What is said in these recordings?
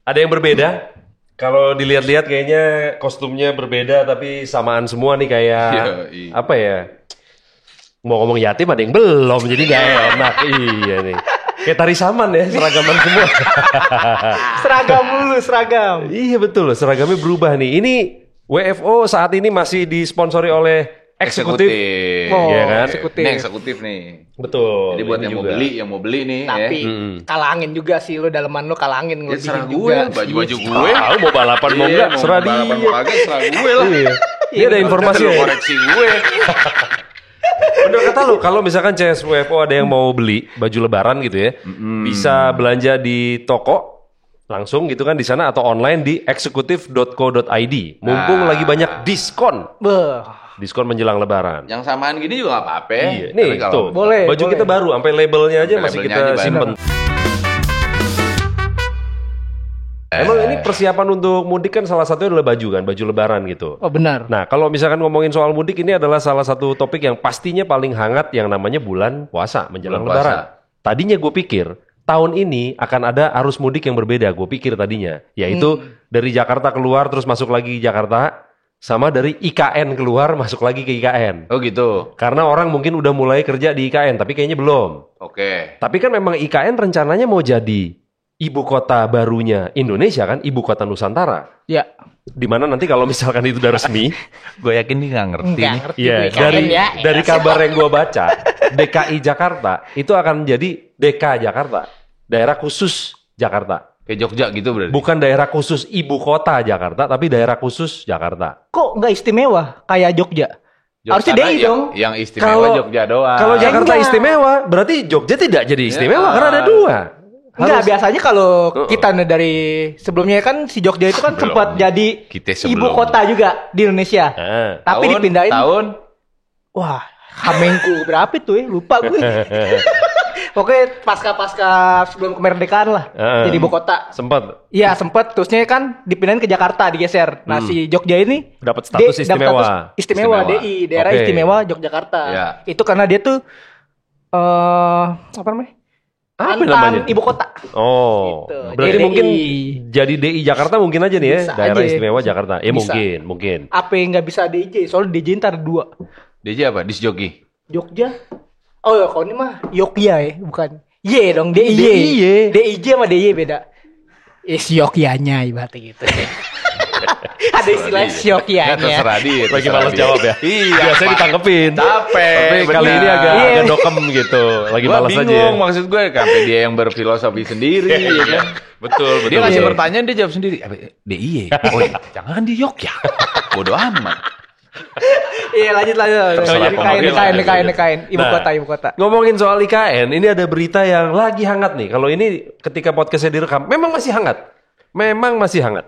Ada yang berbeda. Kalau dilihat-lihat kayaknya kostumnya berbeda tapi samaan semua nih kayak apa ya? Mau ngomong yatim ada yang belum jadi nggak enak. Iya nih. Kayak tari saman ya, seragaman semua. Seragam. Iya betul, seragamnya berubah nih. Ini WFO saat ini masih disponsori oleh eksekutif. Iya kan? Eksekutif. Ini eksekutif nih. Betul. Jadi buat ini yang mau beli nih Tapi kalangin juga sih lu, daleman lu kalangin ya. Serah ngelebihin gue, juga. baju-baju gue. Tahu mau balapan mau enggak, serah dia. Balapan mau kagak, serah gue lah. Ini ada informasi Lu ya. koreksi gue. Bener kata lu, kalau misalkan CSWFO ada yang mau beli baju lebaran gitu ya, bisa belanja di toko langsung gitu kan di sana atau online di eksekutif.co.id. Mumpung lagi banyak diskon. Diskon menjelang lebaran. Yang samaan gini juga gak apa-apa ya. Iya, nih tuh. boleh, baju boleh. kita baru, sampai labelnya aja masih labelnya kita aja simpen. Emang ini persiapan untuk mudik kan salah satunya adalah baju kan, baju lebaran gitu. Oh benar. Nah, kalau misalkan ngomongin soal mudik, ini adalah salah satu topik yang pastinya paling hangat yang namanya bulan puasa menjelang Bulan lebaran. Tadinya gue pikir tahun ini akan ada arus mudik yang berbeda, gue pikir tadinya. Yaitu dari Jakarta keluar terus masuk lagi Jakarta, sama dari IKN keluar masuk lagi ke IKN. Oh gitu. Karena orang mungkin udah mulai kerja di IKN, tapi kayaknya belum. Oke. Tapi kan memang IKN rencananya mau jadi ibu kota barunya Indonesia kan, ibu kota Nusantara. Ya. Dimana nanti kalau misalkan itu udah resmi, Gue yakin dia gak ngerti. Nggak ngerti. iya gue IKN dari kabar yang gue baca, DKI Jakarta itu akan jadi DK Jakarta, daerah khusus Jakarta. Kayak Jogja gitu berarti. Bukan daerah khusus ibu kota Jakarta, tapi daerah khusus Jakarta. Kok nggak istimewa kayak Jogja? Harusnya Karena DI dong. Yang istimewa Jogja doang. Kalau Jakarta enggak. istimewa, berarti Jogja tidak jadi istimewa karena ada dua. Enggak, biasanya kalau kita dari sebelumnya kan si Jogja itu kan sempat jadi ibu kota juga di Indonesia. Tapi dipindahin. Tahun? Wah, Hamengku berapa tuh ya? Lupa gue. Pokoknya pasca sebelum kemerdekaan lah. Jadi ibu kota. Sempat. Iya, sempat. Terusnya kan dipindahin ke Jakarta, digeser. Nah, si Jogja ini dapat status istimewa. Dapat status istimewa, DI, daerah istimewa Yogyakarta. Ya. Itu karena dia tuh apa namanya? Apa namanya? Ibu kota. Oh, gitu. berarti DI. mungkin jadi DI Jakarta mungkin aja nih ya, Bisa daerah aja. istimewa Jakarta. Ya Bisa. mungkin. Apa yang nggak bisa DJ? Soalnya DJ ntar ada dua. DJ apa? Disjoki. Jogja. Oh ya, kalau ini mah Yogya ya, bukan. Y dong, DIY. DIY. DIJ sama DIY beda. Yogyanya ibaratnya gitu. Ada istilah Yogyanya. Terserah dia. Lagi malas jawab ya. Iya. Biasanya ditanggepin. Capek. Tapi kali ini agak dokem gitu. Lagi Gua malas aja. bingung maksud gue. Sampai dia yang berfilosofi sendiri. Ya kan? Betul. Dia ngasih pertanyaan, dia jawab sendiri. DIY. Oh iya, jangan di Jogja. Bodoh amat. Iya, lanjut. Nikahin. Ibu kota. Ngomongin soal IKN, ini ada berita yang lagi hangat nih. Kalau ini ketika podcastnya direkam, memang masih hangat.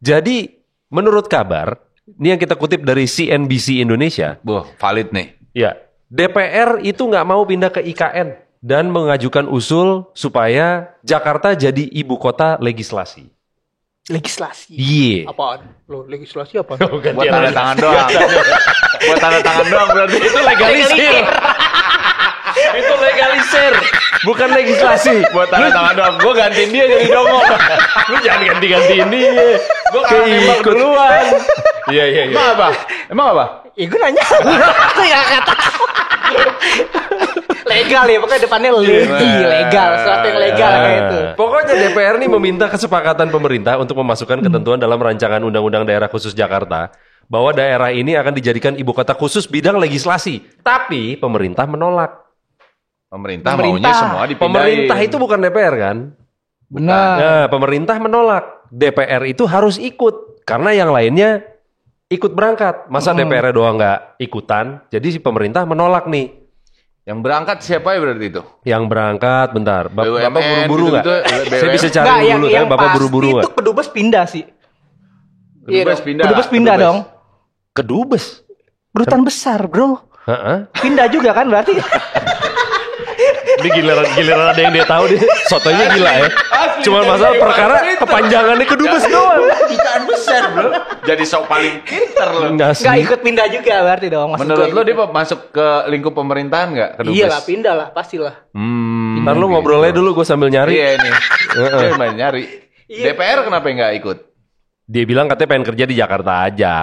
Jadi, menurut kabar, ini yang kita kutip dari CNBC Indonesia. Wah, valid nih. Ya, DPR itu nggak mau pindah ke IKN dan mengajukan usul supaya Jakarta jadi ibu kota legislasi. Legislasi. Iya. Apaan? Lo legislasi apa? Buat tanda tangan doang. Buat tanda tangan doang berarti. Itu legalisir. Itu legalisir, bukan legislasi. Buat tanda tangan doang. Gue gantiin dia jadi dongong. Lu jangan ganti-gantiin dia. Gue kalah nembak duluan. Iya. Emang apa? Ya gue nanya. Aku ya kata. Legal ya, pokoknya depannya legal. Sesuatu yang legal kayak itu. Pokoknya DPR nih meminta kesepakatan pemerintah untuk memasukkan ketentuan dalam rancangan Undang-Undang Daerah Khusus Jakarta bahwa daerah ini akan dijadikan ibu kota khusus bidang legislasi. Tapi pemerintah menolak. Pemerintah maunya semua dipindahin. Pemerintah itu bukan DPR kan? Benar. Nah, pemerintah menolak. DPR itu harus ikut karena yang lainnya ikut berangkat. Masa DPR doang nggak ikutan? Jadi si pemerintah menolak nih. Yang berangkat siapa ya berarti itu? Yang berangkat, bentar. BUMN, Bapak buru-buru nggak? gitu-gitu, Saya bisa cari Nggak, dulu, tapi Bapak buru-buru Itu nggak? kedubes pindah sih. Kedubes pindah. Kedubes pindah dong. Kedubes? Kedutaan besar, bro. Heeh. Pindah juga kan berarti. Ini giliran ada yang dia tahu dia. Sotonya gila ya. Cuman masalah perkara kepanjangannya kedubes doang. Jutaan besar bro. Jadi sok paling pinter loh. Nggak Nggak ikut pindah juga berarti dong. Maksud Menurut gue lo gitu. dia masuk ke lingkup pemerintahan nggak? Kedubes? Iya lah, pindah lah, pastilah. Ntar lu ngobrolnya dulu, gue sambil nyari. Iya ini. Dia main nyari. DPR kenapa nggak ikut? Dia bilang katanya pengen kerja di Jakarta aja.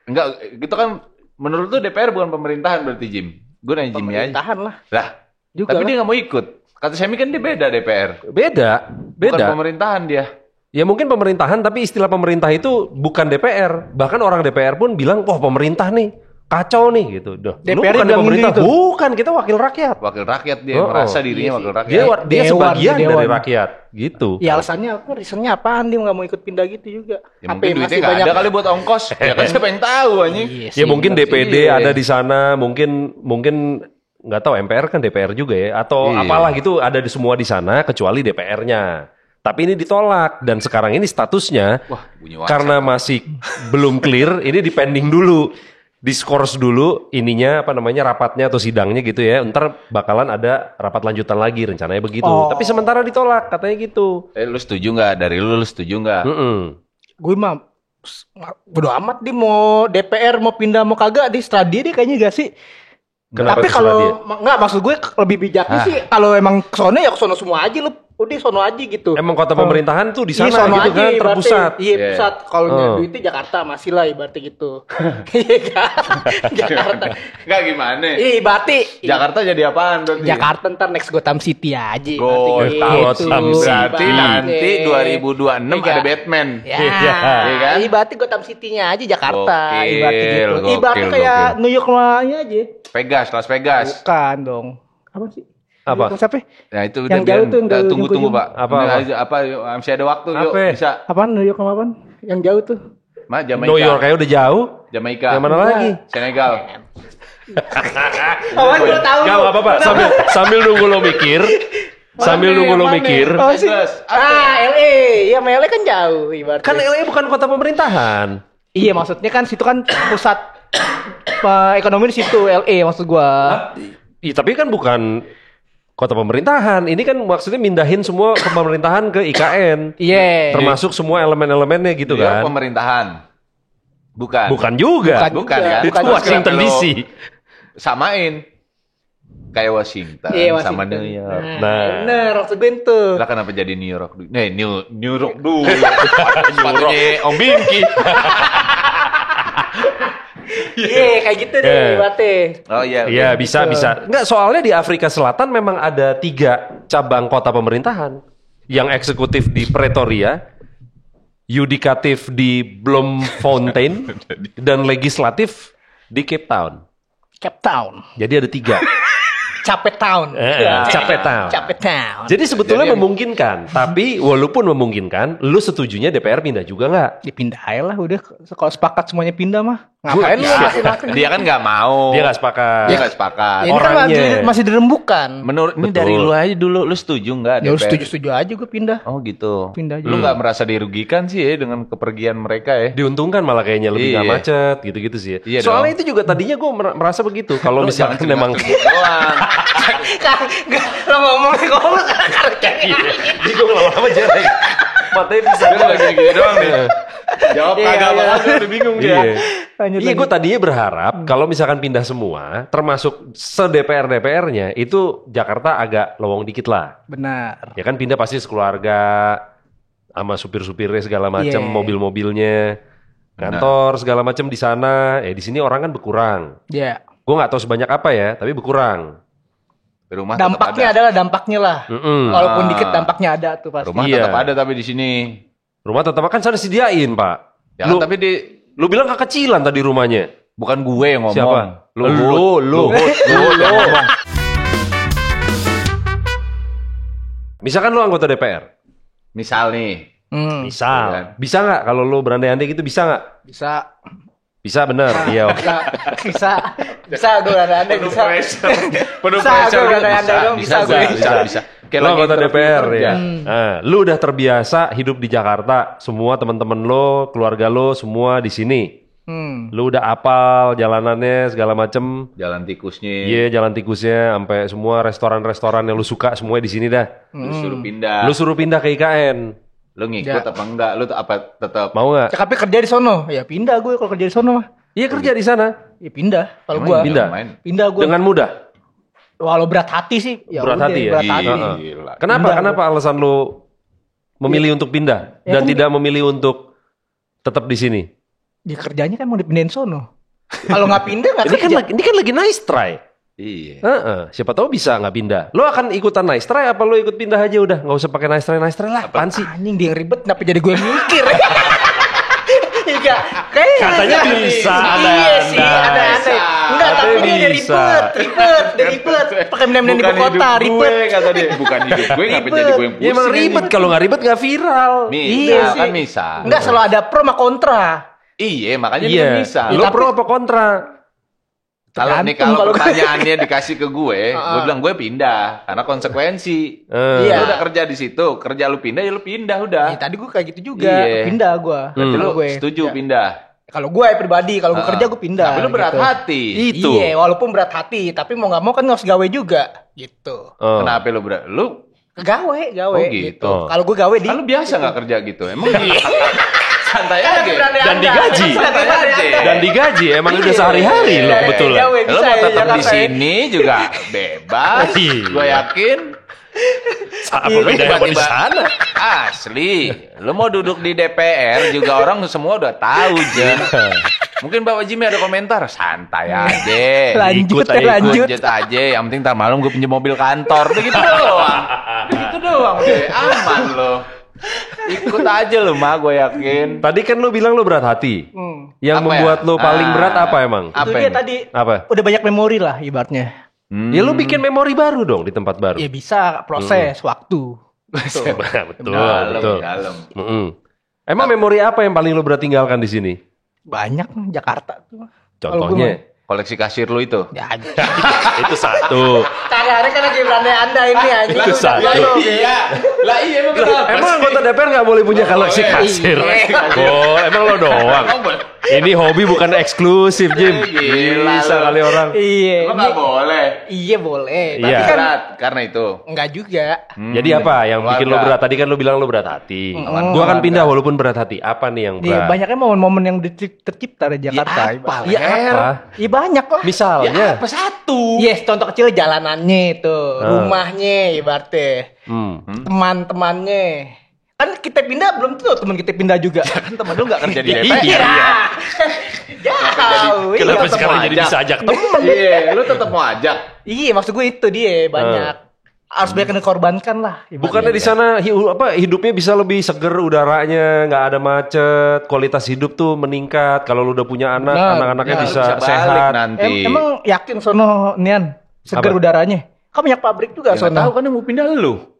Enggak, itu kan menurut lu DPR bukan pemerintahan berarti Jim. Gue nanya Jimmy aja. Pemerintahan lah. Lah, Juga tapi lah. dia nggak mau ikut. Kata Semi kan dia beda DPR. Beda. Bukan pemerintahan dia. Ya mungkin pemerintahan, tapi istilah pemerintah itu bukan DPR. Bahkan orang DPR pun bilang, wah pemerintah nih, kacau nih gitu. Duh, lu DPR bukan bilang pemerintah, gitu. bukan, kita wakil rakyat. Wakil rakyat dia merasa dirinya wakil rakyat. Dia Dewan, sebagian dewan. dari rakyat, gitu. Ya alasannya apa? Reasonnya apaan dia nggak mau ikut pindah gitu juga? Ya mungkin duitnya nggak ada kali buat ongkos. Ya kan siapa yang tahu anjing. Iya Ya sih, mungkin bener DPD sih. ada di sana, mungkin nggak tahu MPR kan DPR juga ya, atau Iya. apalah gitu ada di semua di sana kecuali DPR-nya. Tapi ini ditolak dan sekarang ini statusnya Wah, bunyi WhatsApp. karena masih belum clear, ini dipending dulu, diskors dulu ininya apa namanya rapatnya atau sidangnya gitu ya. Ntar bakalan ada rapat lanjutan lagi rencananya begitu. Oh. Tapi sementara ditolak katanya gitu. Lu setuju nggak? Dari lu setuju nggak? Gue mah bodo amat dia mau DPR mau pindah mau kagak di setelah dia kayaknya gak sih. Kenapa Tapi terserah dia? kalau nggak maksud gue lebih bijaknya sih kalau emang kesono ya kesono semua aja lu udah sono aja gitu. Emang kota pemerintahan tuh di Iya, sana sono gitu aja kan ibaratnya. terpusat. Iya pusat. Kalau Oh. duitnya Jakarta masih lah ibaratnya gitu. Iya kan? Jakarta. Nggak gimana? Iya ibaratnya. Jakarta jadi apaan berarti? Jakarta ntar next Gotham City aja. Gotham City. Berarti nanti 2026 Iya. ada Batman. Ya, Iya kan? ibaratnya Gotham City-nya aja Jakarta, Gokil, ibaratnya gitu. gokil, Ibaratnya kayak gokil. New York nya aja. Vegas, Las Vegas. Bukan dong. Apa sih? Apa? New York siapa? Nah itu Yang jauh tuh, yang jauh, tunggu ujung. Pak. Apa? Apa? Masih ada waktu yuk Apa? bisa. Apaan New York sama apaan? Yang jauh tuh. Jamaika. New York kayak udah jauh. Jamaika. Yang mana lagi? Senegal. Apaan gue tahu. Gak apa-apa, sambil nunggu lo mikir. Sambil nunggu lo mikir. Oh, sih. Terus, LA. Iya, LA kan jauh ibaratnya. Kan LA bukan kota pemerintahan. Iya, maksudnya kan situ kan pusat ekonomi di situ LA maksud gua. Iya, tapi kan bukan kota pemerintahan. Ini kan maksudnya mindahin semua ke pemerintahan ke IKN. Iya. Termasuk semua elemen-elemennya gitu New York kan. pemerintahan. Bukan. Bukan juga. Bukan kan? Itu Bukan juga. Washington Kalau DC. Samain. Kayak Washington, Iya, sama Washington. New York. Nah. Bener, maksud gue itu. Lah kenapa jadi New York dulu? New York dulu. Sepatunya Om Binky. Iya, kayak gitu deh Iya. ibaratnya. Oh iya. Iya bisa. Enggak, soalnya di Afrika Selatan memang ada 3 cabang kota pemerintahan. Yang eksekutif di Pretoria, yudikatif di Bloemfontein, dan legislatif di Cape Town. Cape Town. Jadi ada 3. Capek Town. Capek Town. Capek Town. Jadi sebetulnya Jadi- memungkinkan, tapi walaupun memungkinkan, lu setujunya DPR pindah juga nggak? Dipindah aja lah udah kalau sepakat semuanya pindah mah. Ngapain lu Ya, masih dia kan nggak mau. Dia nggak sepakat. Dia nggak sepakat. Ini kan orangnya. masih dirembukan. Menurut ini Betul. dari lu aja dulu, lu setuju nggak? Ya DPR? setuju-setuju aja gue pindah. Oh gitu. Pindah aja. Lu nggak merasa dirugikan sih ya dengan kepergian mereka ya? Diuntungkan malah kayaknya lebih nggak Iya. macet gitu-gitu sih. Iya Soalnya dong. itu juga tadinya gue merasa begitu. Kalau Lu misalkan jangan memang cerita doang. Lo ngomongnya ngomong Jadi gue lama-lama jelek. Matanya bisa Dia udah gini-gini doang nih. Jawab Iya, kagak iya. banget udah bingung dia. Iya. Lanjut, Iya, lanjut. gue tadinya berharap kalau misalkan pindah semua, termasuk se-DPR-DPR-nya, itu Jakarta agak lowong dikit lah. Benar. Ya kan pindah pasti sekeluarga, sama supir-supirnya segala macam, Iya. mobil-mobilnya, kantor segala macam di sana. Ya di sini orang kan berkurang. Ya. Gue nggak tahu sebanyak apa ya, tapi berkurang. Rumah tetap Dampaknya ada. adalah dampaknya lah. Mm-mm. Walaupun Ah. dikit dampaknya ada tuh pasti. Rumah Iya. tetap ada tapi di sini. Rumah tetap kan sana sediain, Pak. Ya kan, tapi di Lu bilang kekecilan tadi rumahnya. bukan gue yang ngomong. Siapa? Luhut. Lu yang ngomong. Misalkan lu anggota DPR. Misal nih. Misal. Iya. Bisa nggak kalau lu berandai-andai gitu bisa nggak? Bisa. Bisa bener. Iya. oke. Bisa gue ada bisa. Penuh Bisa, pressure gue gitu. berandai-andai dong, bisa gue. Bisa. Kayak Lu lagi anggota interview DPR kerja. ya. Nah, lu udah terbiasa hidup di Jakarta. Semua teman-teman lo, keluarga lo, semua di sini. Lu udah apal jalanannya segala macem. Jalan tikusnya. Iya, jalan tikusnya sampai semua restoran-restoran yang lu suka semua di sini dah. Lu suruh pindah. Lu suruh pindah ke IKN. Lu ngikut Ya. apa enggak? Lu apa tetap Mau nggak? Tapi kerja di sono, ya pindah gue kalau kerja di sono mah. Iya, kerja di sana Ya pindah kalau Emang gue. iya, Pindah. main? Pindah gue. dengan mudah. Walau berat hati sih. Ya Berat udah, hati ya? Berat hati. Heeh. Gila. Kenapa? Pindah. Kenapa alasan lu memilih untuk pindah dan tidak memilih untuk tetap di sini? Dia kerjanya kan mau dipindahin sono. Kalau nggak pindah nggak kerja. Ini kan lagi nice try. Iya. Siapa tahu bisa nggak pindah. Lo akan ikutan nice try apa lo ikut pindah aja udah? Nggak usah pakai nice try lah. Apaan sih? Anjing dia yang ribet, kenapa jadi gue yang mikir? Iya, katanya bisa. Iya sih, ada. Enggak, tapi dia udah ribet. Pakai pindah-pindah ibu kota, ribet. Kata dia, bukan hidup gue, kenapa jadi gue yang pusing? Ya emang ribet, kalau nggak ribet nggak viral. Iya sih. Kan bisa. Enggak, selalu ada pro sama kontra. Iya, makanya dia bisa. Lo pro apa kontra? Kalau pertanyaannya dikasih ke gue bilang gue pindah karena konsekuensi. Iya. Lu udah kerja di situ, kerja lu pindah ya lu pindah udah. Tadi gue kayak gitu juga, pindah gue. Lu setuju pindah? Kalau gue pribadi, kalau gue kerja gue pindah. Tapi lu berat hati. Itu. Iya, walaupun berat hati, tapi mau nggak mau kan harus gawe juga, gitu. Kenapa lu berat? Lu gawe gitu. Kalau gue gawe di. Kalau biasa nggak kerja gitu, emang santai aja. Dan digaji. Emang udah sehari-hari lo kebetulan. Lo mau tetap di sini juga bebas. Gue yakin. Apa bedanya di sana? Asli. Lo mau duduk di DPR juga orang semua udah tahu, Jen. Mungkin Bapak Jimmy ada komentar, santai aja. Lanjut aja. Yang penting ntar malam gue pinjam mobil kantor. Begitu doang. Begitu doang deh. Aman lo. Ikut aja lo, Ma, gue yakin. Tadi kan lo bilang lo berat hati. Yang membuat lo paling berat apa emang? Itu dia tadi. Apa? Udah banyak memori lah ibaratnya. Ya lo bikin memori baru dong di tempat baru. Ya bisa, proses, waktu. Betul. Dalam. Emang memori apa yang paling lo berat tinggalkan di sini? Banyak Jakarta tuh. Contohnya? Koleksi kasir lu itu. Ya, itu satu. Kagak kan lagi berandai anda ini aja. Itu satu. Iya. Lah iya emang kenapa? Emang anggota DPR nggak boleh punya koleksi kasir? Emang lo doang. Ini hobi bukan eksklusif, Jim. Gila, bisa kali orang. Iya. Emang nggak boleh. Iya boleh. Iya. Tapi kan Berat karena itu. enggak juga. Jadi apa yang bikin lo berat? Tadi kan lo bilang lo berat hati. Gua akan pindah walaupun berat hati. Apa nih yang Iya, berat? banyaknya momen-momen yang tercipta di Jakarta. Iya apa? Iya banyak lah. Misalnya. Apa satu? Yes, contoh kecil jalanannya itu, rumahnya ibaratnya, teman-temannya. Kan kita pindah belum tentu teman kita pindah juga. Kan temen lu nggak kerja di DPR. Iya. Jauh. Kenapa sekarang jadi bisa ajak temen? Iya, lu tetap mau ajak. Iya, maksud gue itu dia banyak. Harus banyak yang dikorbankan lah. Bukannya di sana hidupnya bisa lebih seger udaranya, nggak ada macet, kualitas hidup tuh meningkat. Kalau lu udah punya anak, anak-anaknya bisa sehat. Nanti. Emang yakin sono Nian seger udaranya? Kan banyak pabrik juga sono. Tahu kan yang mau pindah lu.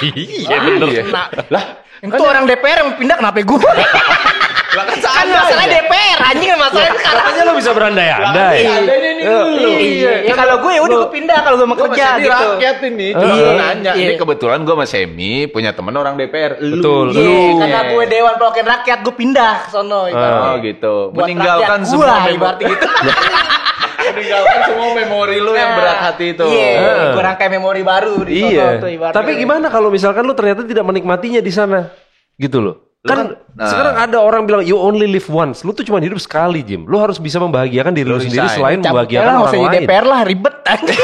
Iya bener. Lah, itu orang DPR yang pindah kenapa gue? Lah Kan masalah DPR anjing masalahnya sekarang. Katanya lo bisa berandai-andai. Adanya ini lu. Iya. Ya kalau gue udah gue pindah kalau gue mau kerja gitu. Rakyat ini cuma nanya. Ini kebetulan gue sama Semi punya teman orang DPR. Betul. Iya, karena gue Dewan Perwakilan Rakyat gue pindah ke sono ibaratnya. Oh gitu. Buat Meninggalkan rakyat semua gua, ibaratnya gitu. Meninggalkan semua memori lu yang berat hati itu. Iya, gue rangkai memori baru di sono tuh ibaratnya. Tapi gimana kalau misalkan lu ternyata tidak menikmatinya di sana? Gitu loh. Kan sekarang ada orang bilang you only live once. Lu tuh cuma hidup sekali, Jim. Lu harus bisa membahagiakan diri lu sendiri selain membahagiakan orang lain. DPR lah ribet aja.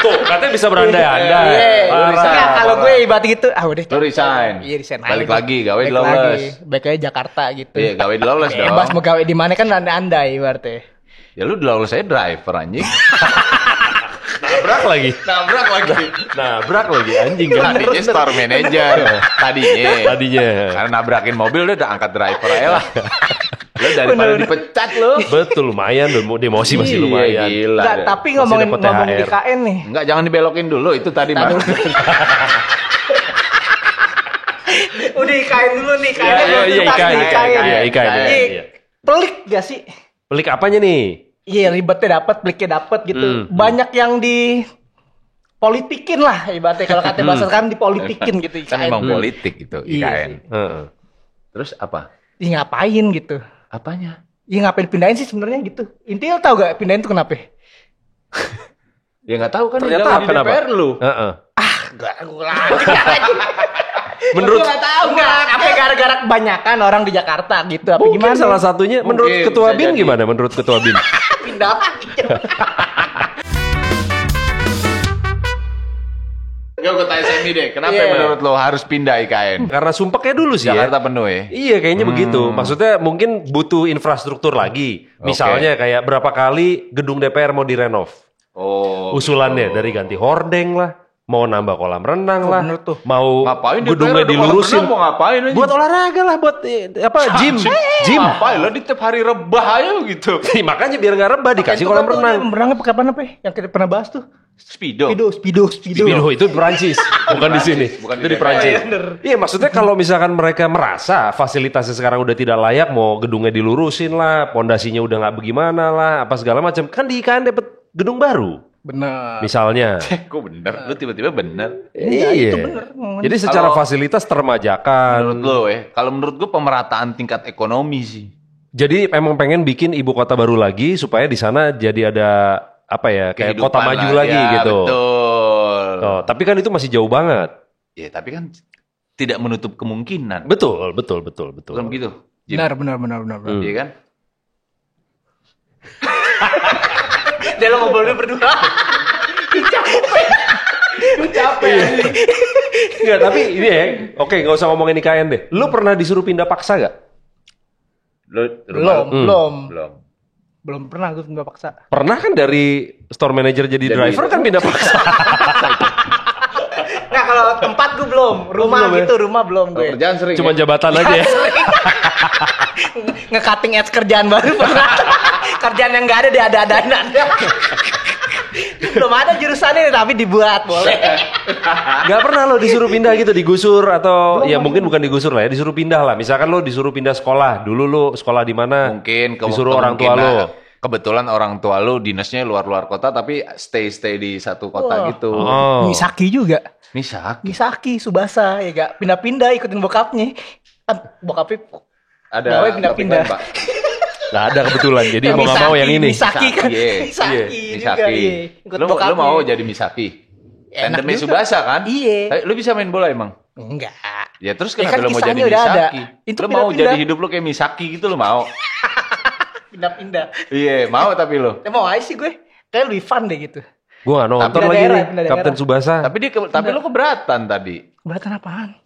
Tuh, katanya bisa berandai-andai. Iya, kalau gue ibarat gitu, udah. Lu resign. Iya, resign. Balik lagi, gawe di Lawless. Balik lagi Jakarta gitu. Iya, gawe di Lawless dong. Bebas mau gawe di mana kan andai-andai ibaratnya. Ya lu di Lawless saya driver anjing. Nabrak lagi anjing kan. Tadinya store manager. Tadinya. Karena nabrakin mobil dia udah angkat driver aja lah. Lu daripada dipecat lu. Betul, lumayan emosi masih lumayan. Gila. Enggak, tapi ngomongin IKN nih. Enggak, jangan dibelokin dulu itu tadi mah. Udah IKN dulu nih, IKN. Pelik gak sih? Pelik apanya nih? Iya, ribetnya dapat, peliknya dapat gitu. Banyak yang di politikin lah ibaratnya kalau kata bahasa kan dipolitikin gitu IKN. Kan emang politik itu IKN. Terus apa? Ya ngapain gitu? Apanya? Ya ngapain pindahin sih sebenarnya gitu. Intinya tahu gak pindahin tuh kenapa? Ya nggak tahu kan ternyata di kenapa? DPR lu. Enggak lagi. Menurut nggak tahu nggak apa gara-gara kebanyakan orang di Jakarta gitu apa mungkin gimana salah satunya menurut Ketua BIN gimana menurut Ketua BIN pindah Gak, gue tanya Semi deh, kenapa menurut lo harus pindah IKN? Karena sumpeknya dulu sih Jakarta ya. penuh ya? Iya kayaknya begitu. Maksudnya mungkin butuh infrastruktur lagi. Misalnya kayak berapa kali gedung DPR mau direnov. Usulannya dari ganti hordeng lah. Mau nambah kolam renang lah. Mau ngapain gedungnya dilurusin. Mau ngapain aja? Buat olahraga lah. Buat gym. Gym. Ngapain lo di tiap hari rebah aja gitu. Makanya biar gak rebah dikasih kolam renang. Renangnya pakai apa yang kita pernah bahas tuh? Speedo itu di Perancis, bukan di sini. Itu di Perancis. Iya, maksudnya kalau misalkan mereka merasa fasilitasnya sekarang udah tidak layak, mau gedungnya dilurusin lah, pondasinya udah nggak bagaimana lah, apa segala macam, kan di IKN dapat gedung baru. Benar. Misalnya. Kok bener? Lu tiba-tiba bener. Iya. Itu bener. Jadi secara fasilitas termajakan. Menurut lo kalau menurut gue pemerataan tingkat ekonomi sih. Jadi emang pengen bikin ibu kota baru lagi supaya di sana jadi ada apa ya, kayak kehidupan kota maju lah, lagi ya, gitu. Betul. Oh, tapi kan itu masih jauh banget. Ya, tapi kan tidak menutup kemungkinan. Betul. Bukan begitu? Benar. Iya kan? Dia lo ngobrolnya berdua. Capek. Enggak, tapi ini ya. Oke, nggak usah ngomongin IKN deh. Lu pernah disuruh pindah paksa gak? Belum pernah gue pindah paksa. Pernah kan dari store manager jadi driver kan pindah paksa. Nah kalau tempat gue belum. Rumah belum gue. Kerjaan sering. Cuma jabatan aja ya. Nge-cutting edge kerjaan baru pernah. Kerjaan yang gak ada diada-adain ada. Belum ada jurusannya tapi dibuat, boleh. Gak pernah lo disuruh pindah gitu, digusur atau ya mungkin bukan digusur lah ya, disuruh pindah lah. Misalkan lo disuruh pindah sekolah, dulu lo sekolah di mana? Mungkin disuruh orang tua lo. Kebetulan orang tua lo dinasnya luar kota tapi stay di satu kota gitu. Misaki juga. Misaki, Subasa ya gak pindah-pindah ikutin bokapnya. Bokapnya ada pindah-pindah. Nggak ada kebetulan, jadi mau nggak mau yang ini. Misaki kan? Misaki. Lu mau jadi Misaki? Tandemnya Subasa kan? Iya. Lu bisa main bola emang? Enggak. Ya terus kenapa lu mau jadi Misaki? Lu mau jadi hidup lu kayak Misaki gitu lu mau? Pindah-pindah. Iya, mau tapi lu. Mau aja sih gue. Kayak lebih fun deh gitu. Gue nggak nonton lagi nih, Kapten Subasa. Tapi lu keberatan tadi. Keberatan apaan?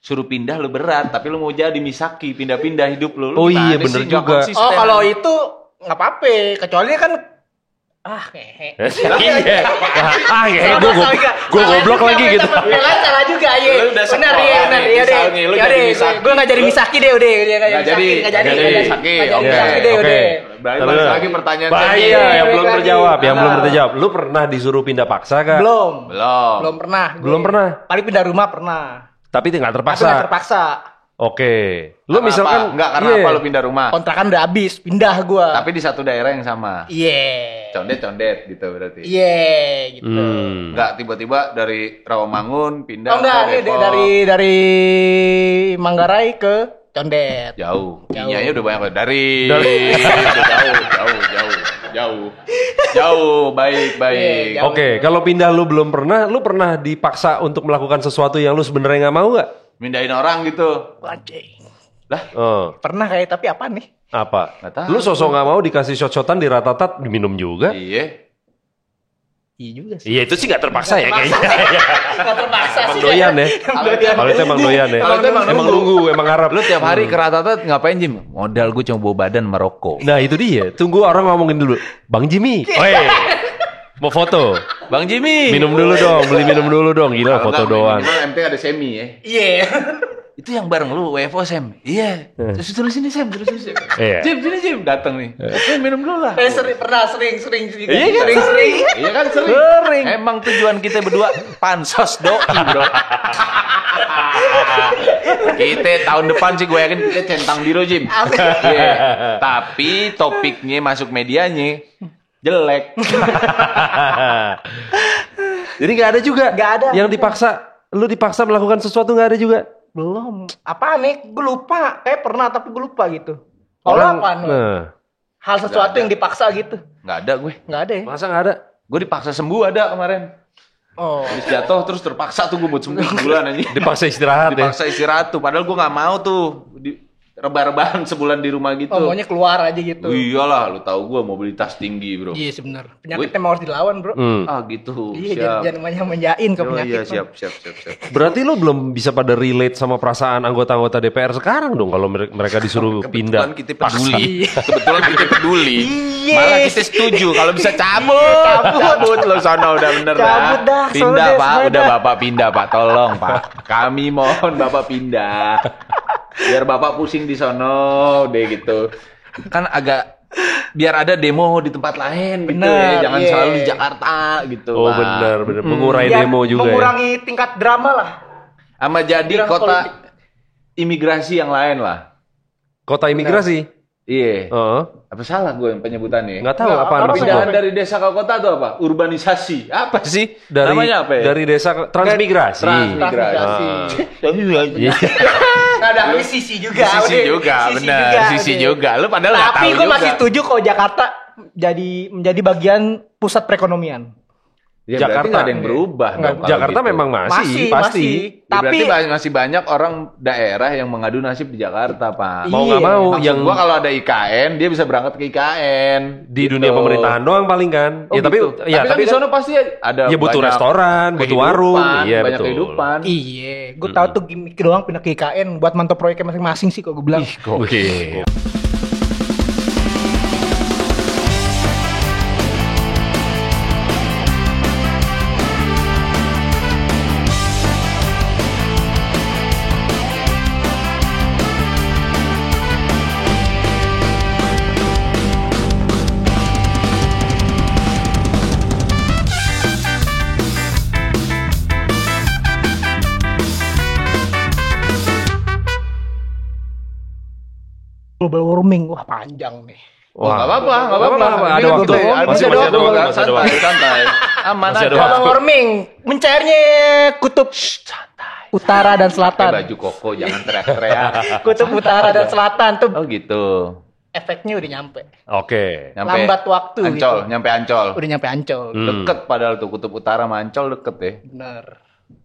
Suruh pindah lu berat, tapi lu mau jadi Misaki, pindah-pindah hidup lu. Oh iya bener juga. Oh kalau itu nggak apa-apa, kecuali kan ngehe. Iya. Gue goblok lagi gitu. Ya kan salah juga ya. Benar ya deh. Gue nggak jadi Misaki deh udah. Nggak jadi Misaki. Oke. Balik lagi pertanyaan bahaya yang belum terjawab. Lu pernah disuruh pindah paksa gak? Belum pernah. Paling pindah rumah pernah. Tapi nggak terpaksa. Oke. Lu misalkan enggak karena apa lu pindah rumah? Kontrakan udah habis, pindah gua. Tapi di satu daerah yang sama. Iya. Condet gitu berarti. Iya, gitu. Enggak tiba-tiba dari Rawamangun pindah ke Depok. dari Manggarai ke Condet. Jauh. Inyanya udah banyak dari jauh. Baik. Oke, kalau pindah lu belum pernah, lu pernah dipaksa untuk melakukan sesuatu yang lu sebenarnya nggak mau nggak? Mindahin orang gitu. Anjing. Lah? Pernah kayak tapi apa nih? Apa? Lu sosok nggak mau dikasih shot-shotan di ratatat diminum juga? Iya juga sih. Iya itu sih nggak terpaksa ya kayaknya. Nggak terpaksa sih. Emang doyan ya. Kalau itu emang doyan ya. Emang nunggu, emang harap. Lu tiap hari ke ratatat ngapain Jim? Modal gue cuma bawa badan merokok. Nah itu dia. Tunggu orang ngomongin dulu. Bang Jimmy. Mau foto? Bang Jimmy. Minum dulu dong. Beli minum dulu dong. Gila foto doang. MT ada Semi ya. Iya. Itu yang bareng lu WFO Sam. Iya. Terus sini Sam, Jim, sini datang nih. Minum dulu lah. Sering. Iya kan sering. Emang tujuan kita berdua pansos doi, bro. Kita tahun depan sih gue yakin kita centang biru, Jim. Yeah. Tapi topiknya masuk medianya jelek. Jadi nggak ada juga. Nggak ada. Yang lu dipaksa melakukan sesuatu nggak ada juga. Belum. Apa nih? Gue lupa. Kayak pernah tapi gue lupa gitu. Apa nih? Hal sesuatu yang dipaksa gitu. Nggak ada gue. Nggak ada ya? Masa nggak ada? Gue dipaksa sembuh ada kemarin. Habis jatuh terus terpaksa tuh gue buat sembuh sebulan aja. Dipaksa istirahat tuh. Padahal gue nggak mau tuh. rebah-rebahan sebulan di rumah gitu. Oh, maunya keluar aja gitu. Iyalah, lu tahu gue mobilitas tinggi, bro. Iya, benar. Penyakitnya mau harus dilawan, bro. Gitu. Iya, jangan manjain ke penyakit. Iya, siap. Berarti lo belum bisa pada relate sama perasaan anggota-anggota DPR sekarang dong kalau mereka disuruh pindah. Kebetulan kita peduli. Iya. Malah kita setuju kalau bisa cabut lo sono udah bener Cabut dah. Pindah Pak, udah Bapak pindah Pak, tolong Pak. Kami mohon Bapak pindah. Biar Bapak pusing di sono deh gitu. Kan agak biar ada demo di tempat lain gitu ya. Jangan selalu di Jakarta gitu. Oh, Pak. benar. Mengurai demo juga mengurangi tingkat drama lah. Sama jadi Drama kota politik. imigrasi yang lain lah. Kota imigrasi. Iya. Heeh. Apa salah gue yang penyebutannya? Nggak tahu apaan maksudnya. Pindahan dari desa ke kota itu apa? Urbanisasi. Apa sih? Dari Namanya apa ya? dari desa ke transmigrasi. Transmigrasi. Ada sisi juga. Sisi juga, benar. Sisi juga. Lu padahal nggak tahu Tapi gue juga. masih setuju kalau Jakarta menjadi bagian pusat perekonomian. Ya, Jakarta berarti nggak ada yang berubah. Nggak, dong kalau Jakarta gitu. memang masih pasti. Ya, Tapi berarti masih banyak orang daerah yang mengadu nasib di Jakarta, Pak. Mau nggak mau Maksud yang gua kalau ada IKN, dia bisa berangkat ke IKN. di Gitu. dunia pemerintahan doang paling kan. Oh, ya tapi gitu. ya tapi kan di sana pasti ada ya butuh banyak restoran, butuh kehidupan, warung. Iya, banyak betul. kehidupan. iya, gue tahu tuh gimmick doang pindah ke IKN buat mantau proyeknya masing-masing sih kalau gue bilang. Oke. Global warming, wah panjang nih. Oh, nggak apa-apa. Ada waktu. Masih ada waktu. Santai. Aman Masih ada aja. Global warming, mencairnya kutub utara dan Pakai selatan. baju koko, jangan teriak-teriak. Kutub utara dan selatan tuh Oh gitu. efeknya udah nyampe. Oke. Nyampe Lambat waktu Ancol, gitu. nyampe Ancol. Udah nyampe Ancol. Deket padahal tuh kutub utara sama Ancol deket ya. Bener.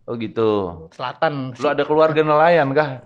Oh gitu. Selatan. Lu ada keluarga nelayan kah?